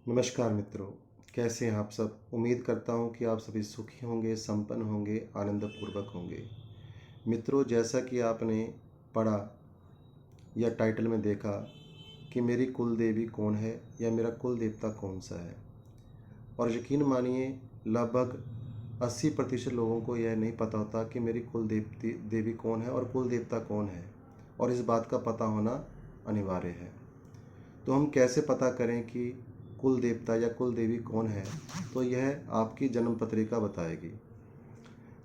नमस्कार मित्रों, कैसे हैं आप सब। उम्मीद करता हूं कि आप सभी सुखी होंगे, संपन्न होंगे, आनंदपूर्वक होंगे। मित्रों, जैसा कि आपने पढ़ा या टाइटल में देखा कि मेरी कुल देवी कौन है या मेरा कुल देवता कौन सा है, और यकीन मानिए लगभग 80% लोगों को यह नहीं पता होता कि मेरी कुल देवी कौन है और कुल देवता कौन है, और इस बात का पता होना अनिवार्य है। तो हम कैसे पता करें कि कुल देवता या कुल देवी कौन है? तो यह आपकी जन्म पत्रिका बताएगी।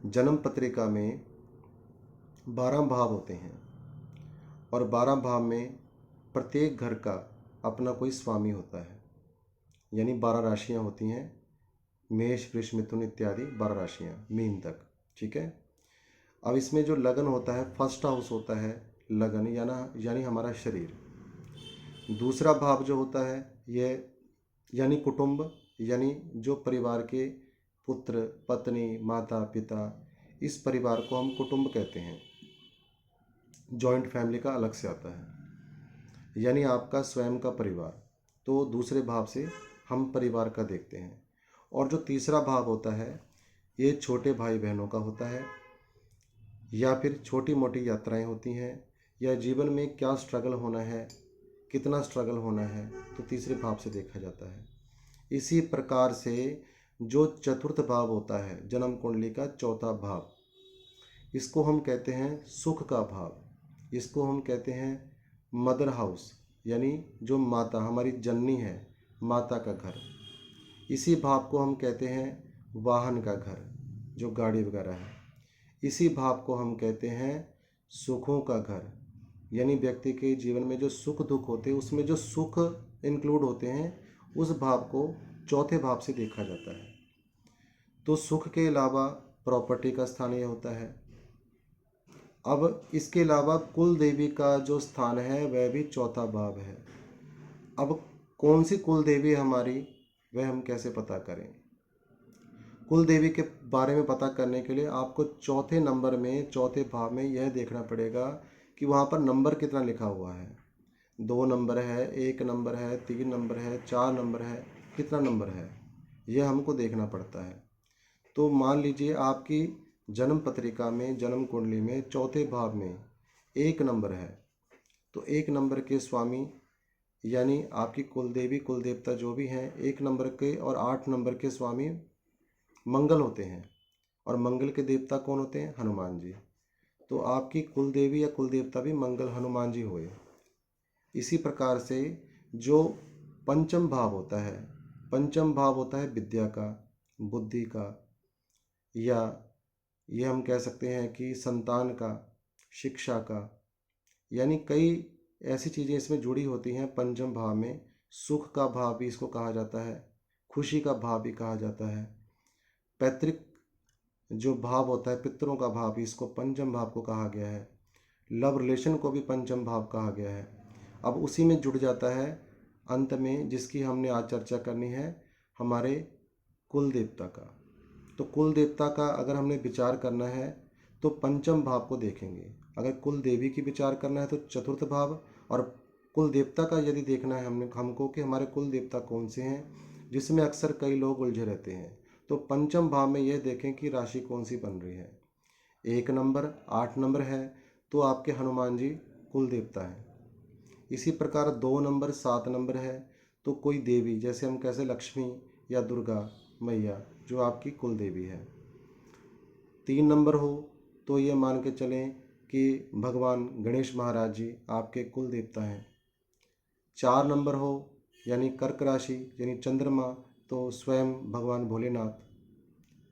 जन्म पत्रिका में 12 भाव होते हैं और 12 भाव में प्रत्येक घर का अपना कोई स्वामी होता है, यानी 12 राशियां होती हैं। मेष, वृष, मिथुन इत्यादि 12 राशियां, मीन तक। ठीक है। अब इसमें जो लगन होता है, फर्स्ट हाउस होता है लगन, यानी हमारा शरीर। दूसरा भाव जो होता है यह यानी कुटुंब, यानी जो परिवार के पुत्र, पत्नी, माता, पिता, इस परिवार को हम कुटुंब कहते हैं। जॉइंट फैमिली का अलग से आता है, यानी आपका स्वयं का परिवार। तो दूसरे भाव से हम परिवार का देखते हैं। और जो तीसरा भाव होता है ये छोटे भाई बहनों का होता है, या फिर छोटी मोटी यात्राएं होती हैं, या जीवन में क्या स्ट्रगल होना है, कितना स्ट्रगल होना है, तो तीसरे भाव से देखा जाता है। इसी प्रकार से जो चतुर्थ भाव होता है, जन्म कुंडली का चौथा भाव, इसको हम कहते हैं सुख का भाव। इसको हम कहते हैं मदर हाउस, यानी जो माता हमारी जननी है, माता का घर। इसी भाव को हम कहते हैं वाहन का घर, जो गाड़ी वगैरह है। इसी भाव को हम कहते हैं सुखों का घर, यानी व्यक्ति के जीवन में जो सुख दुख होते हैं उसमें जो सुख इंक्लूड होते हैं, उस भाव को चौथे भाव से देखा जाता है। तो सुख के अलावा प्रॉपर्टी का स्थान यह होता है। अब इसके अलावा कुल देवी का जो स्थान है वह भी चौथा भाव है। अब कौन सी कुल देवी है हमारी, वह हम कैसे पता करें? कुल देवी के बारे में पता करने के लिए आपको चौथे नंबर में, चौथे भाव में यह देखना पड़ेगा कि वहाँ पर नंबर कितना लिखा हुआ है। 2 नंबर है, 1 नंबर है, 3 नंबर है, 4 नंबर है, कितना नंबर है, यह हमको देखना पड़ता है। तो मान लीजिए आपकी जन्म पत्रिका में, जन्म कुंडली में चौथे भाव में 1 नंबर है, तो 1 नंबर के स्वामी यानी आपकी कुल देवी कुल देवता जो भी हैं, 1 नंबर के और 8 नंबर के स्वामी मंगल होते हैं। और मंगल के देवता कौन होते हैं? हनुमान जी। तो आपकी कुल देवी या कुल देवता भी मंगल हनुमान जी हुए। इसी प्रकार से जो पंचम भाव होता है, पंचम भाव होता है विद्या का, बुद्धि का, या ये हम कह सकते हैं कि संतान का, शिक्षा का, यानी कई ऐसी चीज़ें इसमें जुड़ी होती हैं। पंचम भाव में सुख का भाव भी इसको कहा जाता है, खुशी का भाव भी कहा जाता है। पैतृक जो भाव होता है, पितरों का भाव भी, इसको पंचम भाव को कहा गया है। लव रिलेशन को भी पंचम भाव कहा गया है। अब उसी में जुड़ जाता है अंत में, जिसकी हमने आज चर्चा करनी है, हमारे कुल देवता का। तो कुल देवता का अगर हमने विचार करना है तो पंचम भाव को देखेंगे। अगर कुल देवी की विचार करना है तो चतुर्थ भाव, और कुल देवता का यदि देखना है हमको कि हमारे कुल देवता कौन से हैं, जिसमें अक्सर कई लोग उलझे रहते हैं, तो पंचम भाव में यह देखें कि राशि कौन सी बन रही है। 1 नंबर, 8 नंबर है तो आपके हनुमान जी कुल देवता हैं। इसी प्रकार 2 नंबर, 7 नंबर है तो कोई देवी, जैसे हम कैसे लक्ष्मी या दुर्गा मैया, जो आपकी कुल देवी है। 3 नंबर हो तो ये मान के चलें कि भगवान गणेश महाराज जी आपके कुल देवता हैं। 4 नंबर हो यानी कर्क राशि, यानी चंद्रमा, तो स्वयं भगवान भोलेनाथ।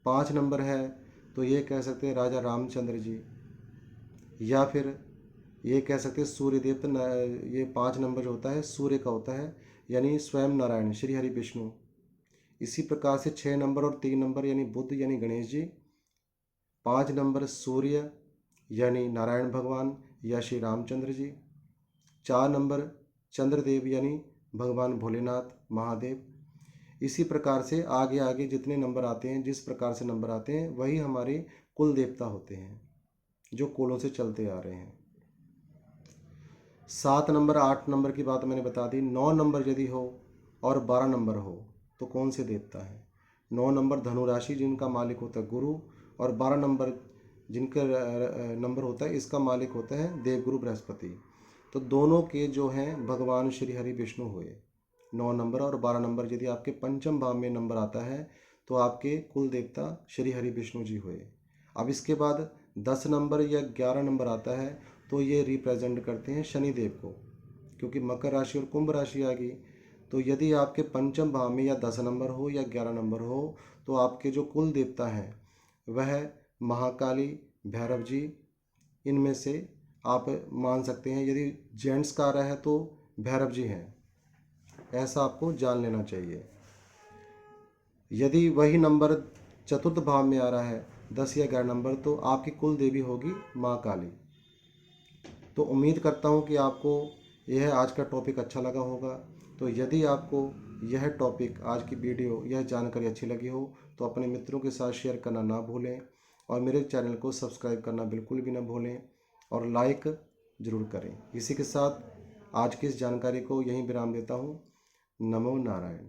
5 नंबर है तो ये कह सकते हैं राजा रामचंद्र जी, या फिर ये कह सकते हैं सूर्यदेव। तो ये 5 नंबर जो होता है सूर्य का होता है, यानी स्वयं नारायण श्री हरि विष्णु। इसी प्रकार से 6 नंबर और 3 नंबर यानी बुद्ध यानी गणेश जी। 5 नंबर सूर्य यानी नारायण भगवान या श्री रामचंद्र जी। 4 नंबर चंद्रदेव यानी भगवान भोलेनाथ महादेव। इसी प्रकार से आगे आगे जितने नंबर आते हैं, जिस प्रकार से नंबर आते हैं, वही हमारे कुल देवता होते हैं जो कुलों से चलते आ रहे हैं। 7 नंबर, 8 नंबर की बात मैंने बता दी। 9 नंबर यदि हो और 12 नंबर हो तो कौन से देवता हैं? 9 नंबर धनु राशि जिनका मालिक होता है गुरु, और 12 नंबर जिनका नंबर होता है इसका मालिक होता है देवगुरु बृहस्पति। तो दोनों के जो हैं भगवान श्री हरि विष्णु हुए। 9 नंबर और 12 नंबर यदि आपके पंचम भाव में नंबर आता है तो आपके कुल देवता श्री हरि विष्णु जी हुए। अब इसके बाद 10 नंबर या 11 नंबर आता है तो ये रिप्रेजेंट करते हैं शनिदेव को, क्योंकि मकर राशि और कुंभ राशि आ गई। तो यदि आपके पंचम भाव में या 10 नंबर हो या 11 नंबर हो तो आपके जो कुल देवता हैं वह महाकाली, भैरव जी, इनमें से आप मान सकते हैं। यदि जेंट्स का आ रहा है तो भैरव जी हैं, ऐसा आपको जान लेना चाहिए। यदि वही नंबर चतुर्थ भाव में आ रहा है 10 या 11 नंबर तो आपकी कुल देवी होगी माँ काली। तो उम्मीद करता हूँ कि आपको यह आज का टॉपिक अच्छा लगा होगा। तो यदि आपको यह टॉपिक, आज की वीडियो, यह जानकारी अच्छी लगी हो तो अपने मित्रों के साथ शेयर करना ना भूलें और मेरे चैनल को सब्सक्राइब करना बिल्कुल भी ना भूलें और लाइक ज़रूर करें। इसी के साथ आज की इस जानकारी को यहीं विराम देता हूँ। नमो नारायण।